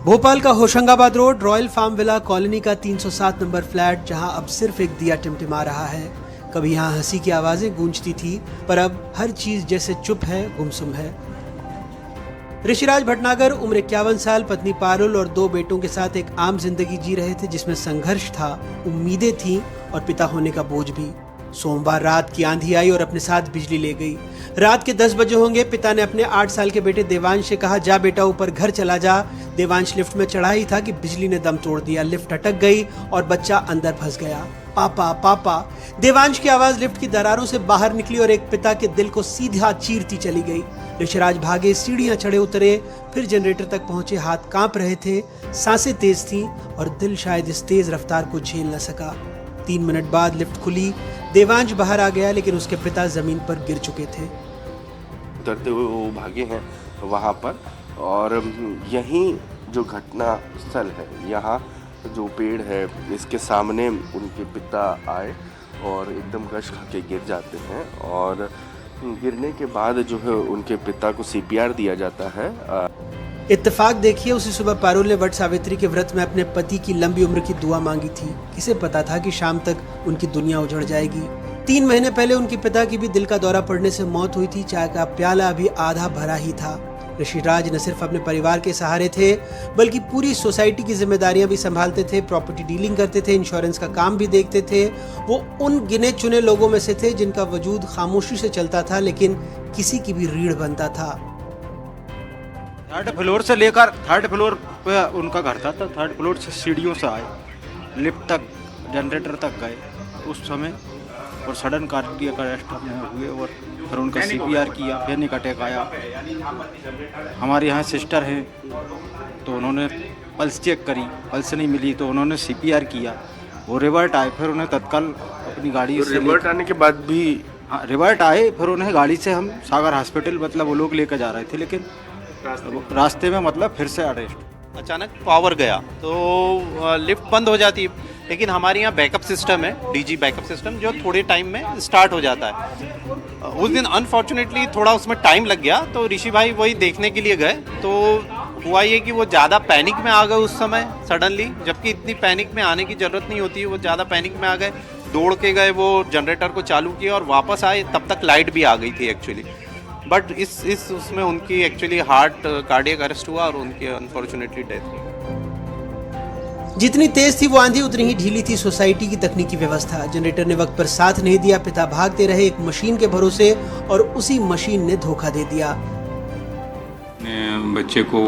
भोपाल का Hoshangabad road royal farm villa colony का 307 number flat, जहां अब सिर्फ एक दिया टिमटिमा रहा है। कभी यहां हंसी की आवाजें गूंजती थी, पर अब हर चीज जैसे चुप है, गुमसुम है। ऋषिराज भटनागर उम्र 51 साल, पत्नी पारुल और 2 बेटों के साथ एक आम जिंदगी जी रहे थे, जिसमें संघर्ष था, उम्मीदें थीं और पिता होने का बोझ भी। सोमवार रात की आंधी आई और अपने साथ बिजली ले गई। रात के 10 बजे होंगे। पिता ने अपने 8 साल के बेटे देवांश से कहा, जा बेटा ऊपर घर चला जा। देवांश लिफ्ट में चढ़ा ही था कि बिजली ने दम तोड़ दिया। लिफ्ट अटक गई और बच्चा अंदर फंस गया। पापा पापा। देवांश की आवाज लिफ्ट की दरारों से बाहर निकली और एक पिता के दिल को सीधा चीरती चली गई। ऋषिराज भागे, सीढ़ियां चढ़े उतरे, फिर जनरेटर तक पहुंचे। हाथ कांप रहे थे, सांसें तेज थीं और दिल शायद इस तेज रफ्तार को झेल न सका। 3 मिनट बाद लिफ्ट खुली। देवांश बाहर आ गया, लेकिन उसके पिता जमीन पर गिर चुके थे। उतरते हुए वो भागे हैं वहाँ पर, और यहीं जो घटना स्थल है, यहाँ जो पेड़ है इसके सामने उनके पिता आए और एकदम गश खा के गिर जाते हैं। और गिरने के बाद जो है उनके पिता को CPR दिया जाता है। इत्तेफाक देखिए, उसी सुबह पारुल ने वट सावित्री के व्रत में अपने पति की लंबी उम्र की दुआ मांगी थी। किसे पता था कि शाम तक उनकी दुनिया उजड़ जाएगी। 3 महीने पहले उनके पिता की भी दिल का दौरा पड़ने से मौत हुई थी। चाय का प्याला अभी आधा भरा ही था। ऋषिराज न सिर्फ अपने परिवार के सहारे थे, बल्कि पूरी सोसाइटी की जिम्मेदारियां भी संभालते थे। प्रॉपर्टी डीलिंग करते थे, इंश्योरेंस का काम भी देखते थे। वो उन गिने चुने लोगों में से थे जिनका वजूद खामोशी से चलता था, लेकिन किसी की भी रीढ़ बनता था। 3rd फ्लोर से लेकर 3rd फ्लोर पे उनका घर था, तो 3rd फ्लोर से सीढ़ियों से आए, लिफ्ट तक, जनरेटर तक गए उस समय, और सडन कार्डियक अरेस्ट हुए और फिर उनका CPR किया। पैनिक अटैक आया। हमारे यहाँ सिस्टर हैं, तो उन्होंने पल्स चेक करी, पल्स नहीं मिली तो उन्होंने CPR किया। वो रिवर्ट आए, फिर उन्हें तत्काल अपनी गाड़ी से रिवर्ट आने के बाद भी रिवर्ट आए, फिर उन्हें गाड़ी से हम सागर हॉस्पिटल मतलब वो लोग लेकर जा रहे थे, लेकिन रास्ते में मतलब फिर से अरेस्ट। अचानक पावर गया तो लिफ्ट बंद हो जाती है, लेकिन हमारे यहाँ बैकअप सिस्टम है, DG बैकअप सिस्टम, जो थोड़े टाइम में स्टार्ट हो जाता है। उस दिन अनफॉर्चुनेटली थोड़ा उसमें टाइम लग गया, तो ऋषि भाई वही देखने के लिए गए। तो हुआ ये कि वो ज़्यादा पैनिक में आ गए उस समय सडनली, जबकि इतनी पैनिक में आने की ज़रूरत नहीं होती है। वो ज़्यादा पैनिक में आ गए, दौड़ के गए, वो जनरेटर को चालू किया और वापस आए। तब तक लाइट भी आ गई थी एक्चुअली, बट इस उसमें उनकी एक्चुअली हार्ट कार्डियक अरेस्ट हुआ और उनकी अनफॉर्चुनेटली डेथ हुई। जितनी तेज थी वो आंधी, उतनी ही ढीली थी सोसाइटी की तकनीकी व्यवस्था। जनरेटर ने वक्त पर साथ नहीं दिया। पिता भागते रहे एक मशीन के भरोसे, और उसी मशीन ने धोखा दे दिया। बच्चे को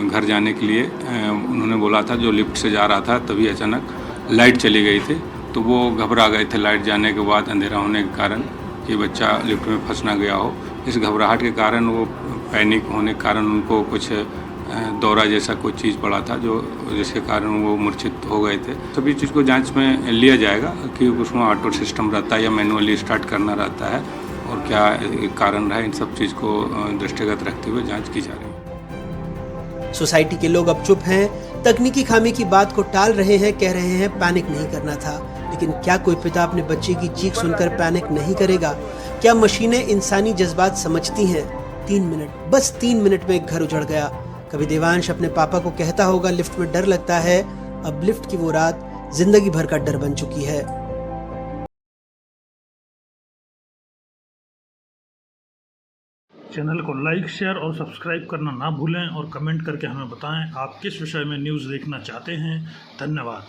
घर जाने के लिए उन्होंने बोला था, जो लिफ्ट से जा रहा था, तभी अचानक लाइट चली गई थी, तो वो घबरा गए थे लाइट जाने के बाद, अंधेरा होने के कारण, कि बच्चा लिफ्ट में फंस ना गया हो। इस घबराहट के कारण, वो पैनिक होने के कारण उनको कुछ दौरा जैसा कोई चीज़ पड़ा था, जो जिसके कारण वो मूर्छित हो गए थे। सभी चीज़ को जांच में लिया जाएगा कि उसमें ऑटो सिस्टम रहता है या मैनुअली स्टार्ट करना रहता है, और क्या कारण रहा, इन सब चीज़ को दृष्टिगत रखते हुए जांच की जा रही है। सोसाइटी के लोग अब चुप हैं, तकनीकी खामी की बात को टाल रहे हैं, कह रहे हैं पैनिक नहीं करना था। लेकिन क्या कोई पिता अपने बच्चे की चीख सुनकर पैनिक नहीं करेगा? क्या मशीनें इंसानी जज्बात समझती हैं? 3 मिनट, बस 3 मिनट में एक घर उजड़ गया। कभी देवांश अपने पापा को कहता होगा, लिफ्ट में डर लगता है। अब लिफ्ट की वो रात जिंदगी भर का डर बन चुकी है। चैनल को लाइक, शेयर और सब्सक्राइब करना ना भूलें, और कमेंट करके हमें बताएं आप किस विषय में न्यूज़ देखना चाहते हैं। धन्यवाद।